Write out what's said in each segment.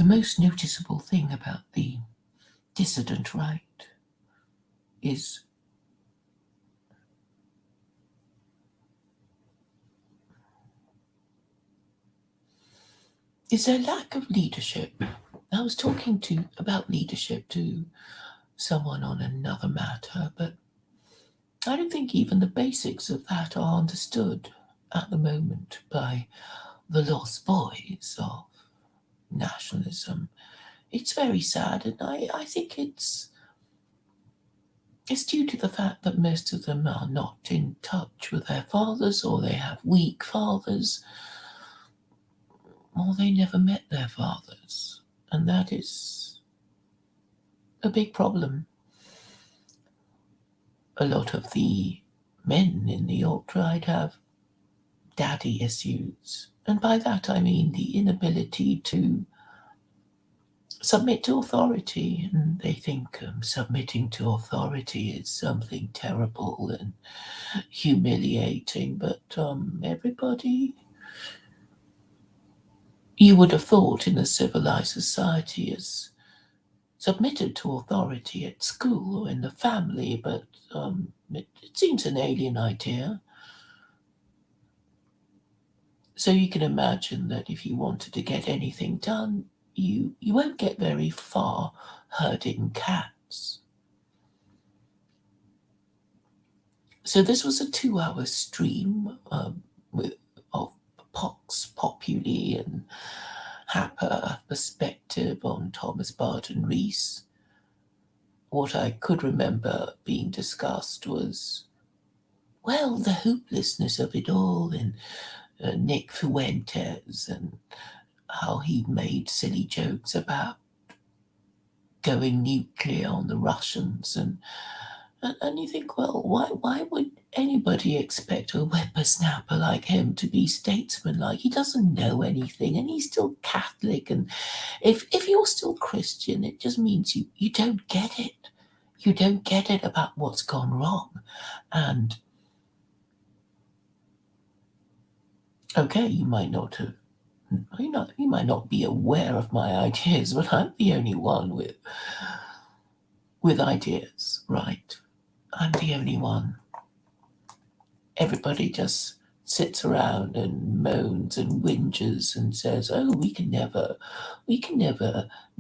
most noticeable thing about the dissident right is their lack of leadership. I was talking about leadership to someone on another matter, but I don't think even the basics of that are understood at the moment by the lost boys of nationalism. It's very sad, and I think it's due to the fact that most of them are not in touch with their fathers, or they have weak fathers, or they never met their fathers. And that is a big problem. A lot of the men in the alt-right have daddy issues. And by that I mean the inability to submit to authority. And they think submitting to authority is something terrible and humiliating. But everybody, you would have thought in a civilized society, is submitted to authority at school or in the family, but it seems an alien idea. So you can imagine that if you wanted to get anything done, you won't get very far herding cats. So this was a 2-hour stream of Vox Populi and Happer perspective on Thomas Baden-Riess. What I could remember being discussed was, well, the hopelessness of it all, and Nick Fuentes, and how he made silly jokes about going nuclear on the Russians, and you think, well, why would anybody expect a whippersnapper like him to be statesman-like? He doesn't know anything, and he's still Catholic, and if you're still Christian, it just means you don't get it. You don't get it about what's gone wrong. And okay, you might not be aware of my ideas, but I'm the only one with ideas, right? I'm the only one. Everybody just sits around and moans and whinges and says, oh, we can never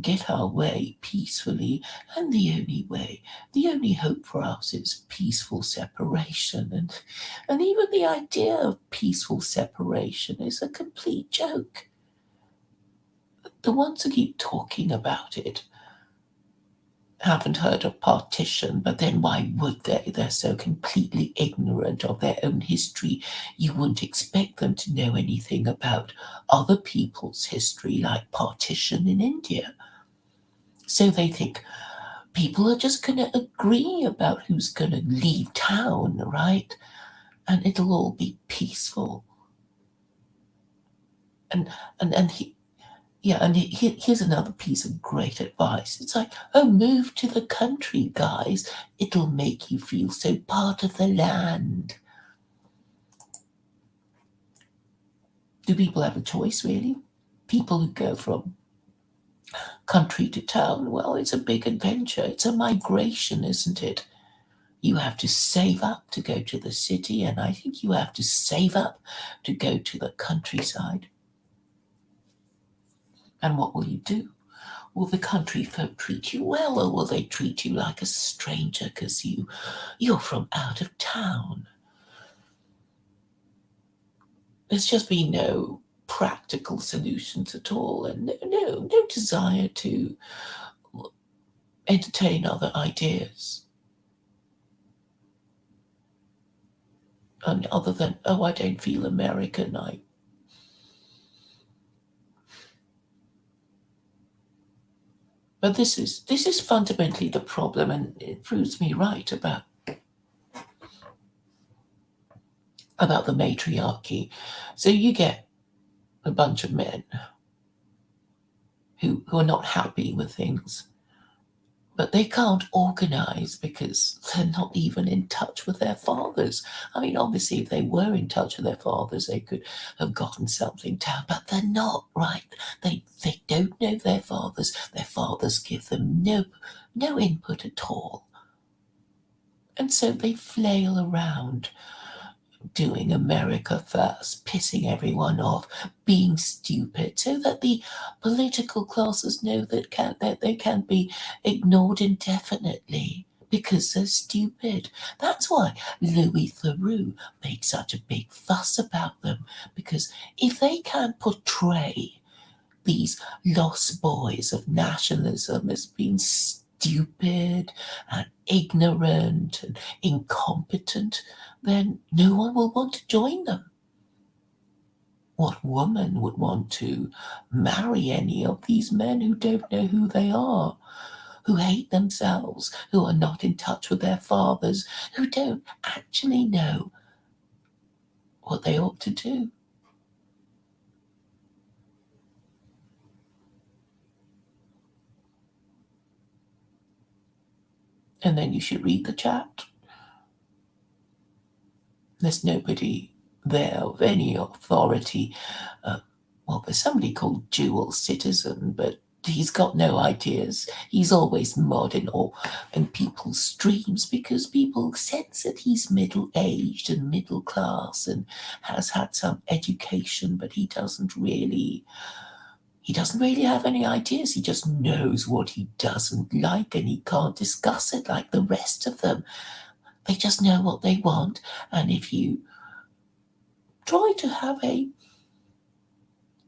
get our way peacefully, and the only hope for us is peaceful separation. And even the idea of peaceful separation is a complete joke. The ones who keep talking about it haven't heard of partition, but then why would they? They're so completely ignorant of their own history. You wouldn't expect them to know anything about other people's history, like partition in India. So they think people are just going to agree about who's going to leave town, right? And it'll all be peaceful. Here's another piece of great advice. It's like, oh, move to the country, guys. It'll make you feel so part of the land. Do people have a choice, really? People who go from country to town, well, it's a big adventure. It's a migration, isn't it? You have to save up to go to the city, and I think you have to save up to go to the countryside. And what will you do? Will the country folk treat you well, or will they treat you like a stranger because you're from out of town? There's just been no practical solutions at all, and no desire to entertain other ideas. And other than, oh, I don't feel American, But this is fundamentally the problem, and it proves me right about the matriarchy. So you get a bunch of men who are not happy with things, But they can't organise because they're not even in touch with their fathers. I mean, obviously, if they were in touch with their fathers, they could have gotten something down, but they're not, right? They don't know their fathers. Their fathers give them no input at all. And so they flail around doing America first, pissing everyone off, being stupid, so that the political classes know that they can be ignored indefinitely because they're stupid. That's why Louis Theroux made such a big fuss about them, because if they can portray these lost boys of nationalism as being stupid and ignorant and incompetent, then no one will want to join them. What woman would want to marry any of these men who don't know who they are, who hate themselves, who are not in touch with their fathers, who don't actually know what they ought to do? And then you should read the chat. There's nobody there of any authority. Well, there's somebody called Dual Citizen, but he's got no ideas. He's always modding or in people's streams because people sense that he's middle-aged and middle class and has had some education, but he doesn't really have any ideas. He just knows what he doesn't like and he can't discuss it like the rest of them. They just know what they want, and if you try to have a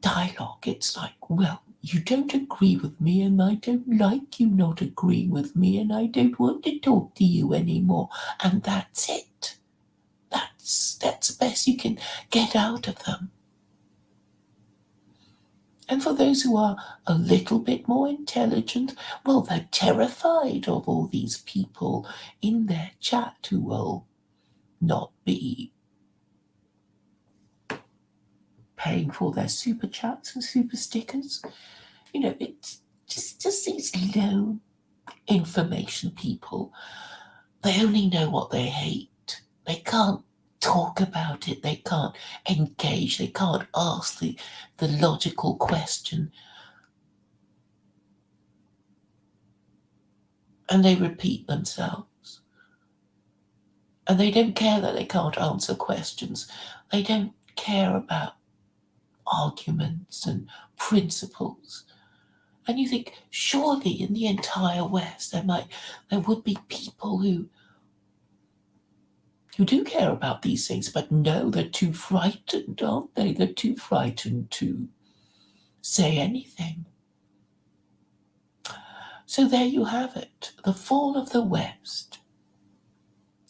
dialogue, it's like, well, you don't agree with me, and I don't like you not agreeing with me, and I don't want to talk to you anymore, and that's it. That's the best you can get out of them. And for those who are a little bit more intelligent, well, they're terrified of all these people in their chat who will not be paying for their super chats and super stickers. You know, it's just these low information people. They only know what they hate. They can't talk about it. They can't engage. They can't ask the logical question. And they repeat themselves. And they don't care that they can't answer questions. They don't care about arguments and principles. And you think, surely in the entire West there would be people who do care about these things, but no, they're too frightened, aren't they? They're too frightened to say anything. So there you have it, the fall of the West,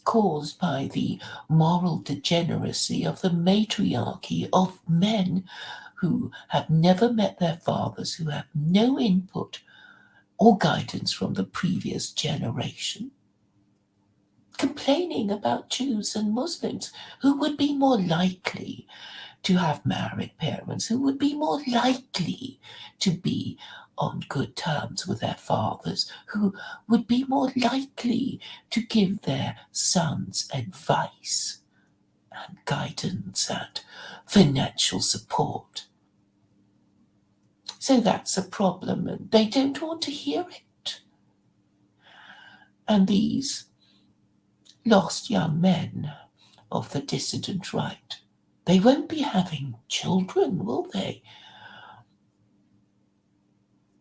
caused by the moral degeneracy of the matriarchy of men who have never met their fathers, who have no input or guidance from the previous generation, complaining about Jews and Muslims who would be more likely to have married parents, who would be more likely to be on good terms with their fathers, who would be more likely to give their sons advice and guidance and financial support. So that's a problem, and they don't want to hear it. And these lost young men of the dissident right, they won't be having children, will they?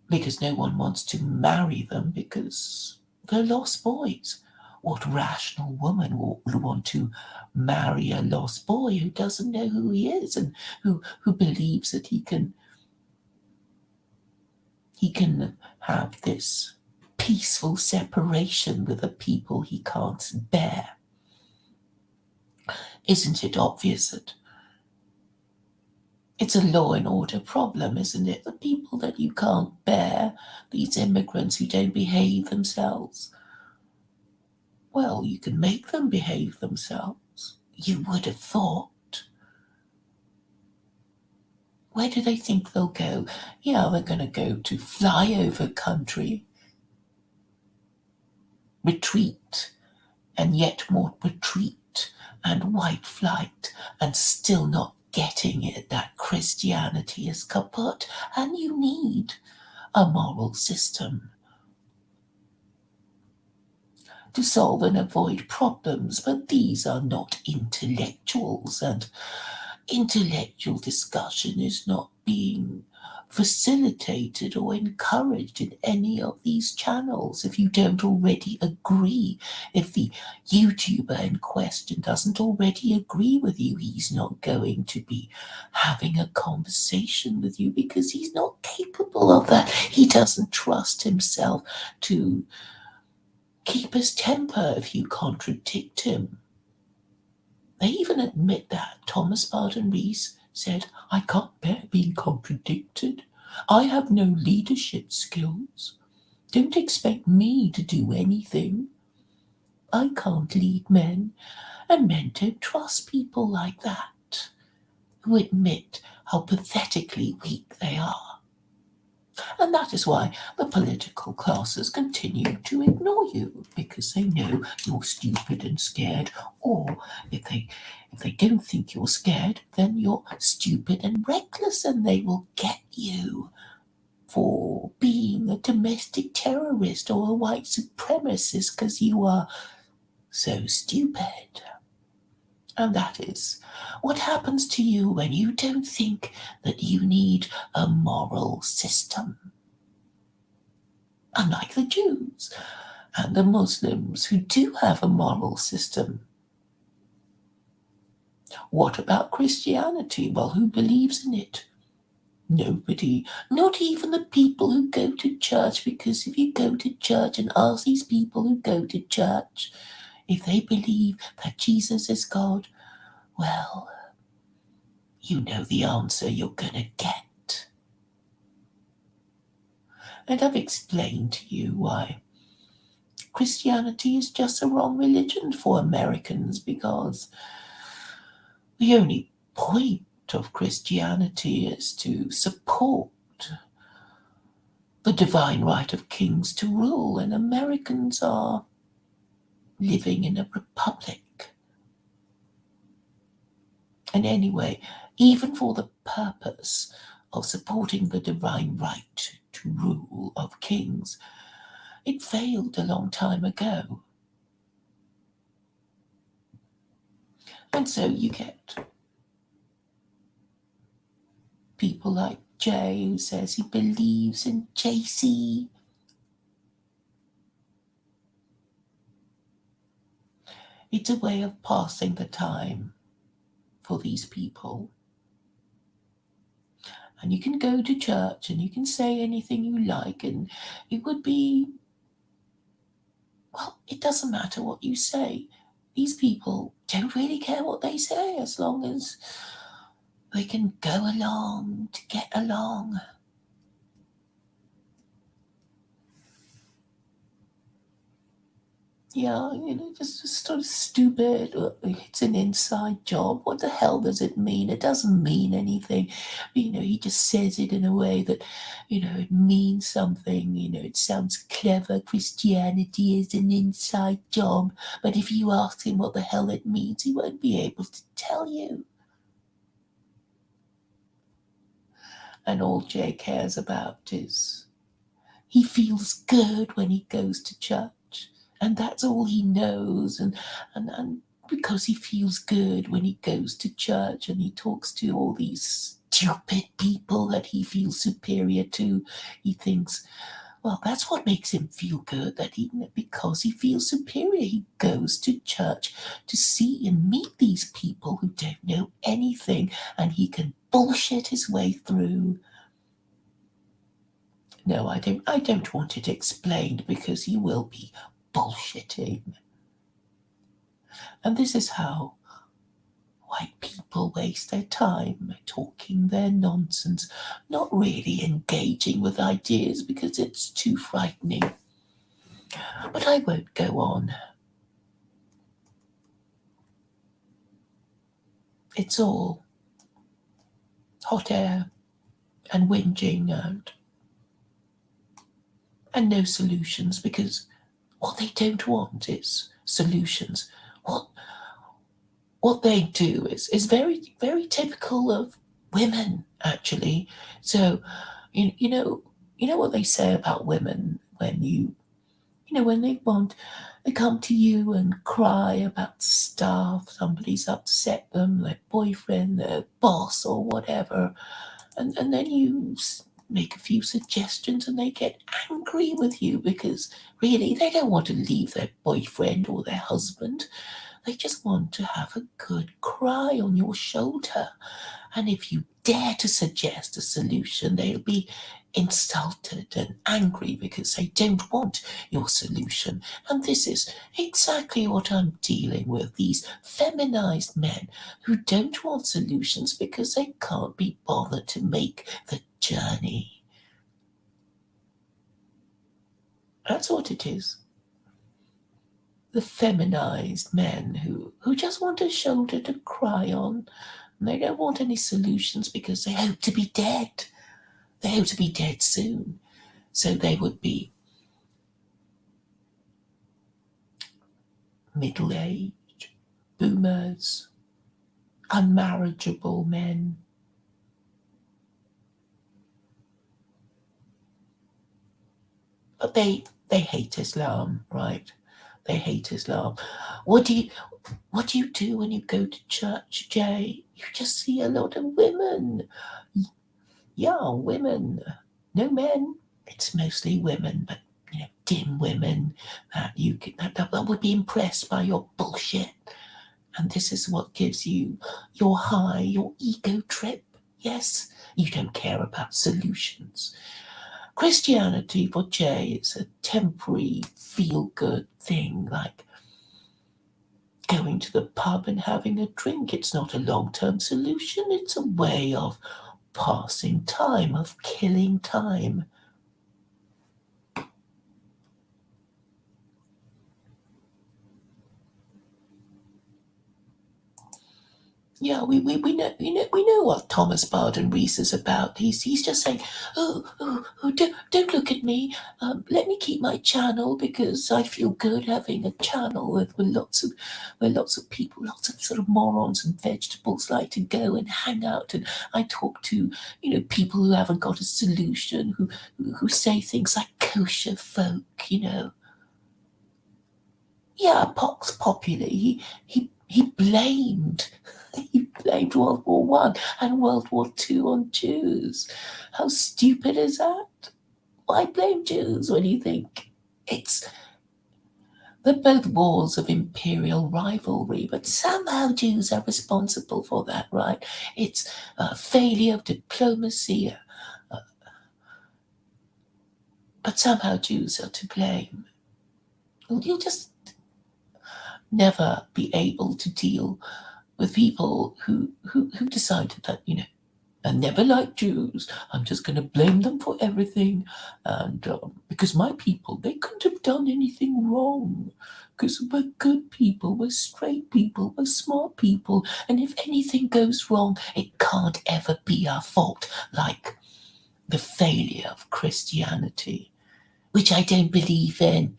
Because no one wants to marry them because they're lost boys. What rational woman would want to marry a lost boy who doesn't know who he is and who believes that he can have this peaceful separation with a people he can't bear? Isn't it obvious that it's a law and order problem, isn't it? The people that you can't bear, these immigrants who don't behave themselves, well, you can make them behave themselves. You would have thought. Where do they think they'll go? Yeah, they're going to go to flyover country. retreat, and yet more retreat and white flight, and still not getting it that Christianity is kaput, and you need a moral system to solve and avoid problems. But these are not intellectuals, and intellectual discussion is not being facilitated or encouraged in any of these channels. If you don't already agree, if the YouTuber in question doesn't already agree with you, he's not going to be having a conversation with you because he's not capable of that. He doesn't trust himself to keep his temper if you contradict him. They even admit that. Thomas Baden-Riess said, I can't bear being contradicted. I have no leadership skills. Don't expect me to do anything. I can't lead men, and men don't trust people like that, who admit how pathetically weak they are. And that is why the political classes continue to ignore you, because they know you're stupid and scared, or if they don't think you're scared, then you're stupid and reckless, and they will get you for being a domestic terrorist or a white supremacist because you are so stupid. And that is what happens to you when you don't think that you need a moral system. Unlike the Jews and the Muslims who do have a moral system. What about Christianity? Well, who believes in it? Nobody. Not even the people who go to church, because if you go to church and ask these people who go to church if they believe that Jesus is God, well, you know the answer you're going to get. And I've explained to you why Christianity is just a wrong religion for Americans, because the only point of Christianity is to support the divine right of kings to rule, and Americans are living in a republic. And anyway, even for the purpose of supporting the divine right to rule of kings, it failed a long time ago. And so you get people like Jay, who says he believes in JC. It's a way of passing the time for these people. And you can go to church and you can say anything you like, and it would be, well, it doesn't matter what you say. These people don't really care what they say as long as they can go along to get along. Yeah, just sort of stupid. It's an inside job. What the hell does it mean? It doesn't mean anything. He just says it in a way that, it means something. It sounds clever. Christianity is an inside job. But if you ask him what the hell it means, he won't be able to tell you. And all Jay cares about is he feels good when he goes to church. And that's all he knows. And because he feels good when he goes to church and he talks to all these stupid people that he feels superior to, he thinks, well, that's what makes him feel good, because he feels superior, he goes to church to see and meet these people who don't know anything, and he can bullshit his way through. No, I don't want it explained, because he will be bullshitting. And this is how white people waste their time, talking their nonsense, not really engaging with ideas because it's too frightening. But I won't go on. It's all hot air and whinging and no solutions, because What they don't want is solutions. What what they do is very very typical of women actually. So you know what they say about women when when they come to you and cry about stuff, somebody's upset them, their boyfriend, their boss, or whatever, and then you make a few suggestions and they get angry with you because really they don't want to leave their boyfriend or their husband. They just want to have a good cry on your shoulder. And if you dare to suggest a solution, they'll be insulted and angry because they don't want your solution. And this is exactly what I'm dealing with, these feminized men who don't want solutions because they can't be bothered to make the journey. That's what it is. The feminized men who just want a shoulder to cry on. And they don't want any solutions because they hope to be dead. They hope to be dead soon. So they would be middle-aged, boomers, unmarriageable men. But they hate Islam, right? They hate Islam. What do you do when you go to church, Jay? You just see a lot of women. Yeah, women. No men. It's mostly women, but dim women that would be impressed by your bullshit. And this is what gives you your high, your ego trip. Yes, you don't care about solutions. Christianity for Jay is a temporary feel good thing, like going to the pub and having a drink. It's not a long term solution, it's a way of passing time, of killing time. Yeah, we know what Thomas Baden-Riess is about. He's just saying, oh, don't look at me. Let me keep my channel because I feel good having a channel with lots of people, lots of sort of morons and vegetables like to go and hang out. And I talk to people who haven't got a solution, who say things like kosher folk. Yeah, Pox Populi. He blamed he blamed World War One and World War Two on Jews. How stupid is that? Why blame Jews when you think it's they're both wars of imperial rivalry, but somehow Jews are responsible for that, right? It's a failure of diplomacy, but somehow Jews are to blame. You'll just never be able to deal with people who decided that, I never liked Jews. I'm just going to blame them for everything. And because my people, they couldn't have done anything wrong. Because we're good people, we're straight people, we're smart people. And if anything goes wrong, it can't ever be our fault. Like the failure of Christianity, which I don't believe in.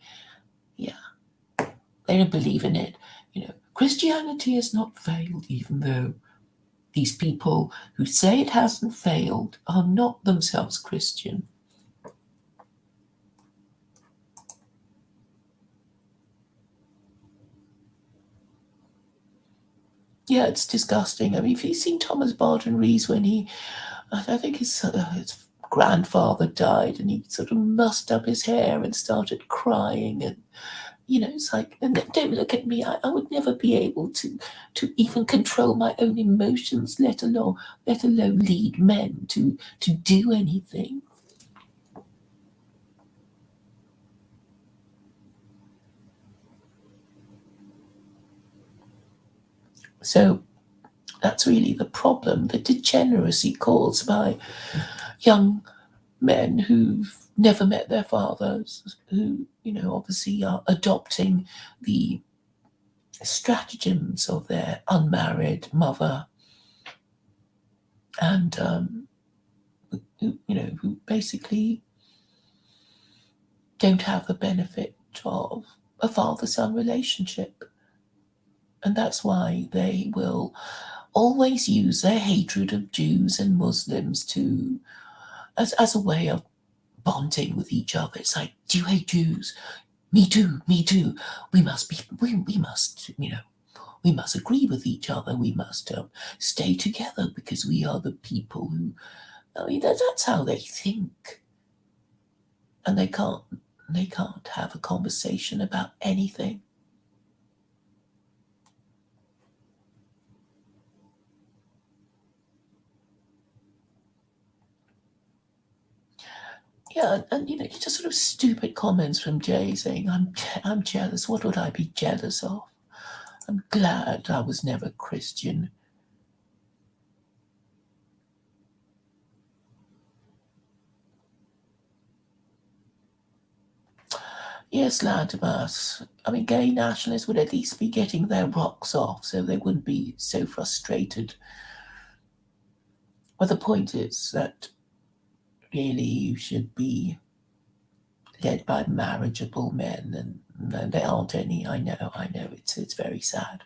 Yeah, they don't believe in it. Christianity has not failed, even though these people who say it hasn't failed are not themselves Christian. Yeah, it's disgusting. I mean, if you've seen Thomas Baden-Riess when I think his grandfather died and he sort of mussed up his hair and started crying and it's like, and don't look at me. I would never be able to even control my own emotions, let alone lead men to do anything. So that's really the problem, the degeneracy caused by young men who've never met their fathers, who, obviously are adopting the stratagems of their unmarried mother and, who basically don't have the benefit part of a father-son relationship. And that's why they will always use their hatred of Jews and Muslims to as a way of bonding with each other. It's like, do you hate Jews? Me too, me too. We must, we must agree with each other. We must stay together because we are the people who, that's how they think. And they can't have a conversation about anything. Yeah, and just sort of stupid comments from Jay saying, I'm jealous. What would I be jealous of? I'm glad I was never Christian. Yes, Landamas. I mean, gay nationalists would at least be getting their rocks off so they wouldn't be so frustrated. But the point is that really you should be led by marriageable men, and there aren't any. I know, it's very sad.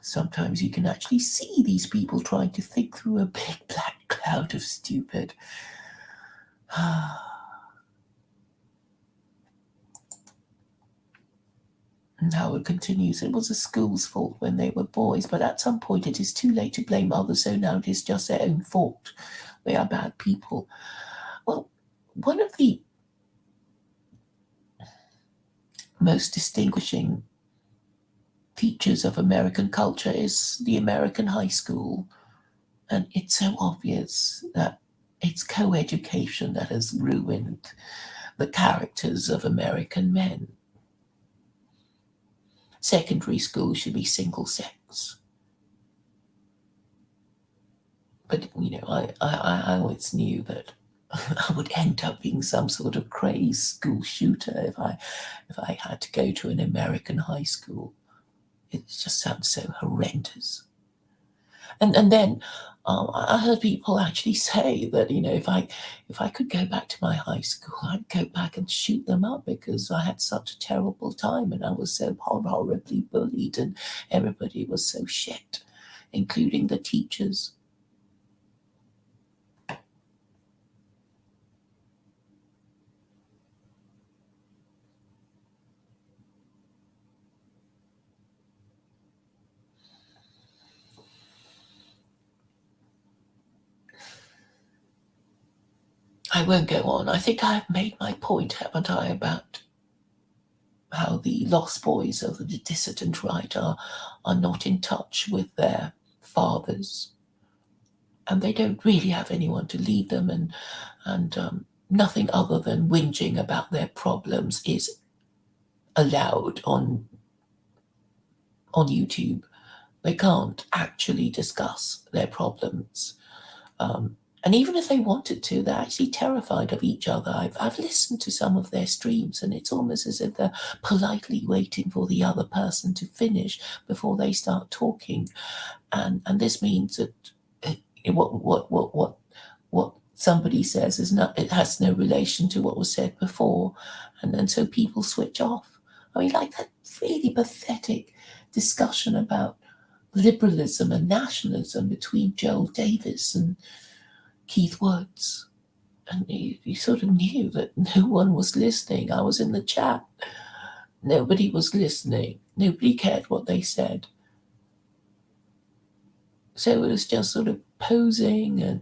Sometimes you can actually see these people trying to think through a big black cloud of stupid. And Howard continues, it was the school's fault when they were boys, but at some point it is too late to blame others, so now it is just their own fault. They are bad people. Well, one of the most distinguishing features of American culture is the American high school. And it's so obvious that it's co-education that has ruined the characters of American men. Secondary school should be single sex. But, I always knew that I would end up being some sort of crazed school shooter if I had to go to an American high school. It just sounds so horrendous. And then I heard people actually say that if I could go back to my high school, I'd go back and shoot them up because I had such a terrible time and I was so horribly bullied and everybody was so shit, including the teachers. I won't go on. I think I've made my point, haven't I, about how the lost boys of the dissident right are not in touch with their fathers, and they don't really have anyone to lead them, and nothing other than whinging about their problems is allowed on YouTube. They can't actually discuss their problems. And even if they wanted to, they're actually terrified of each other. I've listened to some of their streams, and it's almost as if they're politely waiting for the other person to finish before they start talking. And this means that what somebody says is not, it has no relation to what was said before, and so people switch off. I mean, like that really pathetic discussion about liberalism and nationalism between Joel Davis and Keith Woods. And you sort of knew that no one was listening. I was in the chat. Nobody was listening. Nobody cared what they said. So it was just sort of posing, and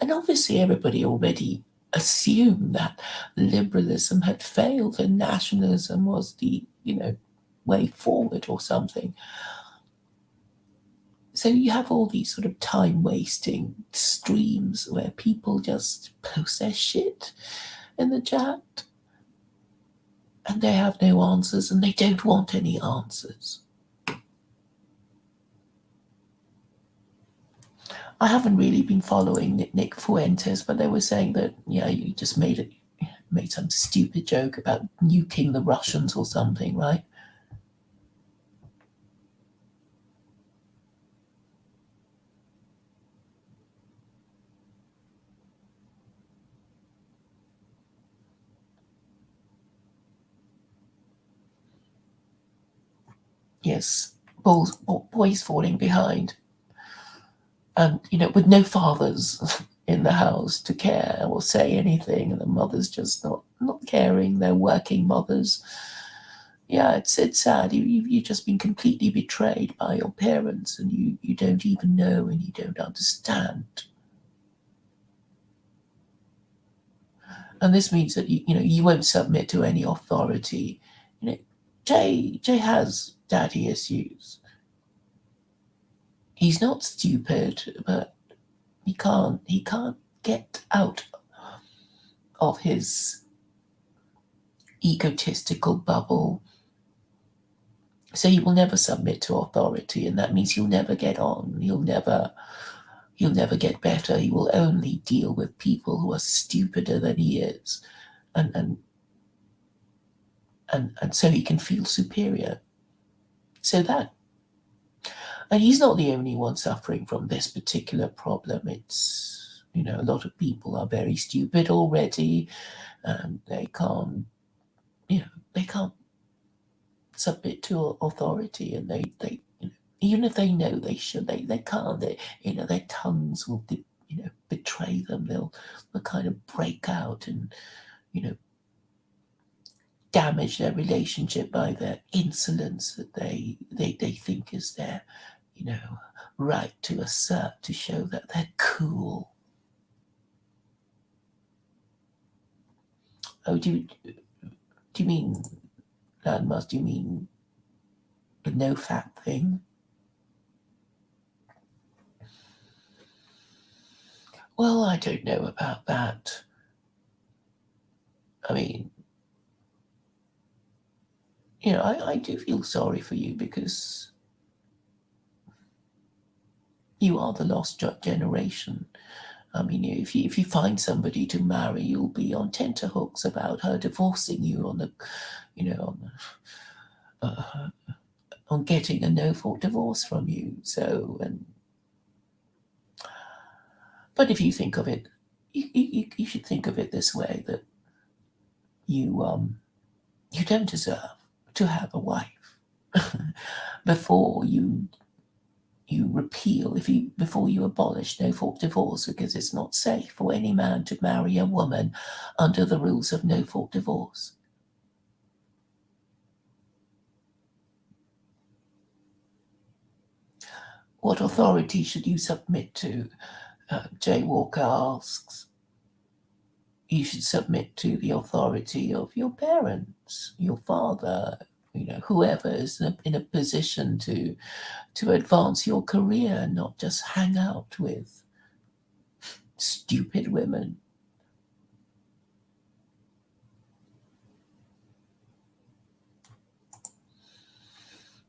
obviously everybody already assumed that liberalism had failed and nationalism was the, way forward or something. So you have all these sort of time wasting streams where people just post their shit in the chat and they have no answers and they don't want any answers. I haven't really been following Nick Fuentes, but they were saying that, you just made some stupid joke about nuking the Russians or something, right? yes, boys falling behind, and with no fathers in the house to care or say anything, and the mothers just not caring. They're working mothers. Yeah, it's sad. You've just been completely betrayed by your parents, and you don't even know, and you don't understand. And this means that you won't submit to any authority. You know, Jay has daddy issues. He's not stupid, but he can't get out of his egotistical bubble. So he will never submit to authority, and that means he'll never get on. He'll never get better. He will only deal with people who are stupider than he is, and so he can feel superior. So that, and he's not the only one suffering from this particular problem. It's a lot of people are very stupid already, and they can't submit to authority, and they even if they know they should, they can't. Their tongues will betray them. They'll kind of break out and you know damage their relationship by their insolence that they think is their you know right to assert, to show that they're cool. Oh, do you mean landmass? Do you mean the no fat thing? Well, I don't know about that. I mean, I do feel sorry for you, because you are the lost generation. I mean, if you find somebody to marry, you'll be on tenterhooks about her divorcing you uh, on getting a no fault divorce from you. So, but if you think of it, you should think of it this way: that you don't deserve to have a wife before you repeal, before you abolish no fault divorce, because it's not safe for any man to marry a woman under the rules of no fault divorce. What authority should you submit to? Jay Walker asks. You should submit to the authority of your parents, your father, whoever is in a position to advance your career, not just hang out with stupid women.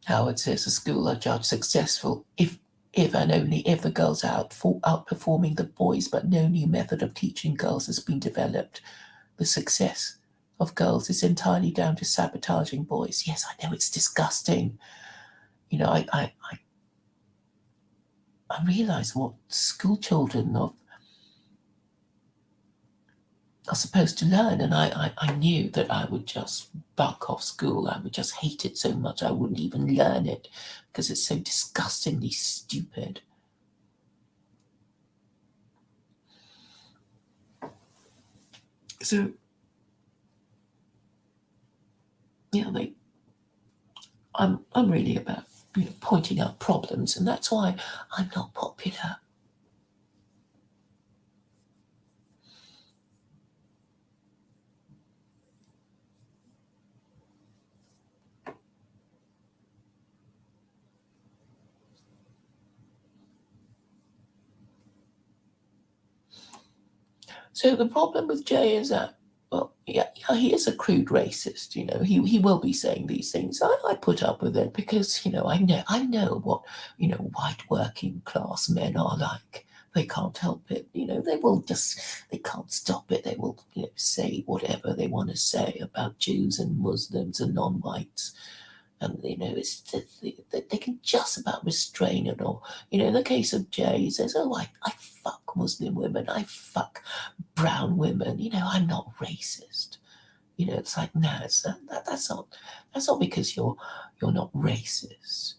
Howard says the school are judged successful if and only if the girls are outperforming the boys, but no new method of teaching girls has been developed. The success of girls is entirely down to sabotaging boys. Yes, I know, it's disgusting. I realize what school children are supposed to learn, and I knew that I would just buck off school. I would just hate it so much I wouldn't even learn it, because it's so disgustingly stupid. So I'm really about pointing out problems, and that's why I'm not popular. So the problem with Jay is that, well, yeah, he is a crude racist. He will be saying these things. I put up with it because I know what white working class men are like. They can't help it. They can't stop it. They will say whatever they want to say about Jews and Muslims and non-whites. And they can just about restrain it all. In the case of Jay, he says, "Oh, I fuck Muslim women. I fuck brown women. I'm not racist." It's like, no, that's not because you're not racist.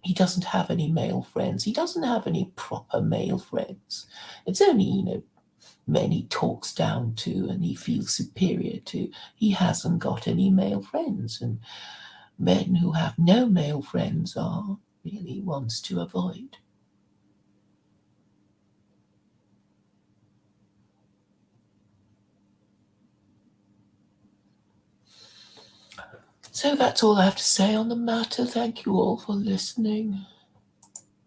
He doesn't have any male friends. He doesn't have any proper male friends. It's only, men he talks down to and he feels superior to. He hasn't got any male friends, and men who have no male friends are really ones to avoid. So that's all I have to say on the matter. Thank you all for listening.